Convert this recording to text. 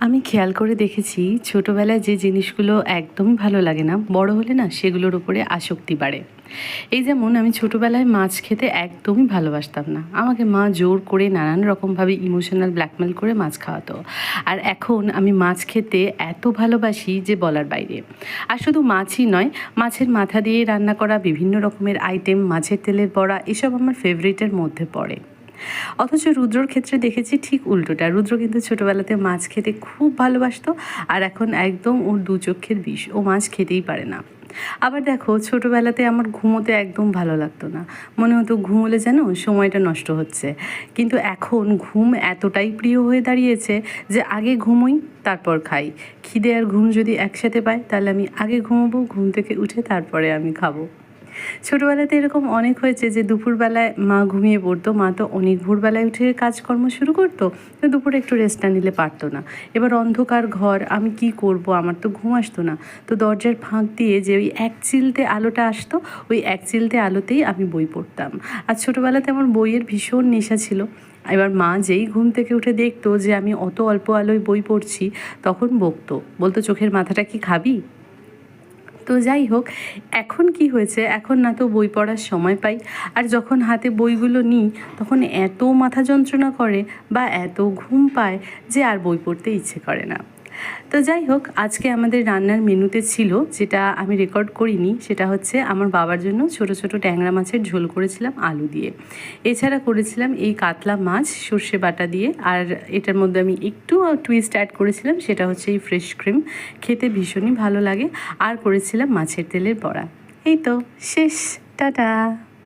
আমি খেয়াল করে দেখেছি ছোটোবেলায় যে জিনিসগুলো একদমই ভালো লাগে না বড় হলে না সেগুলোর উপরে আসক্তি বাড়ে। এই যেমন আমি ছোটোবেলায় মাছ খেতে একদমই ভালোবাসতাম না, আমাকে মা জোর করে নানান রকমভাবে ইমোশনাল ব্ল্যাকমেল করে মাছ খাওয়াতো। আর এখন আমি মাছ খেতে এত ভালোবাসি যে বলার বাইরে। আর শুধু মাছই নয়, মাছের মাথা দিয়ে রান্না করা বিভিন্ন রকমের আইটেম, মাছের তেলের বড়া, এসব আমার ফেভারিটের মধ্যে পড়ে। অথচ রুদ্রর ক্ষেত্রে দেখেছি ঠিক উল্টোটা। রুদ্র কিন্তু ছোটোবেলাতে মাছ খেতে খুব ভালোবাসতো, আর এখন একদম ওর দু চক্ষের বিষ, ও মাছ খেতেই পারে না। আবার দেখো, ছোটোবেলাতে আমার ঘুমোতে একদম ভালো লাগতো না, মনে হতো ঘুমোলে যেন সময়টা নষ্ট হচ্ছে। কিন্তু এখন ঘুম এতটাই প্রিয় হয়ে দাঁড়িয়েছে যে আগে ঘুমোই তারপর খাই। খিদে আর ঘুম যদি একসাথে পাই তাহলে আমি আগে ঘুমোবো, ঘুম থেকে উঠে তারপরে আমি খাবো। ছোটোবেলাতে এরকম অনেক হয়েছে যে দুপুরবেলায় মা ঘুমিয়ে পড়তো, মা তো অনেক ভোরবেলায় উঠে কাজকর্ম শুরু করতো, তো দুপুরে একটু রেস্ট না নিলে পারতো না। এবার অন্ধকার ঘর, আমি কি করব, আমার তো ঘুম আসতো না। তো দরজার ফাঁক দিয়ে যে ওই এক চিলতে আলোটা আসতো, ওই এক চিলতে আলোতেই আমি বই পড়তাম। আর ছোটোবেলাতে আমার বইয়ের ভীষণ নেশা ছিল। এবার মা যেই ঘুম থেকে উঠে দেখতো যে আমি অত অল্প আলোয় বই পড়ছি, তখন বলতো চোখের মাথাটা কি খাবি। তো যাই হোক, এখন কি হয়েছে, এখন না তো বই পড়ার সময় পাই, আর যখন হাতে বইগুলো নিই তখন এত মাথা যন্ত্রণা করে বা এত ঘুম পায় যে আর বই পড়তে ইচ্ছে করে না। তো যাই হোক, আজকে আমাদের রান্নার মেনুতে ছিল, যেটা আমি রেকর্ড করিনি, সেটা হচ্ছে আমার বাবার জন্য ছোট ছোট ট্যাংরা মাছের ঝোল করেছিলাম আলু দিয়ে। এছাড়া করেছিলাম এই কাতলা মাছ সর্ষে বাটা দিয়ে, আর এটার মধ্যে আমি একটু টুইস্ট অ্যাড করেছিলাম, সেটা হচ্ছে এই ফ্রেশ ক্রিম, খেতে ভীষণই ভালো লাগে। আর করেছিলাম মাছের তেলের বড়া। এই তো শেষ, টাটা।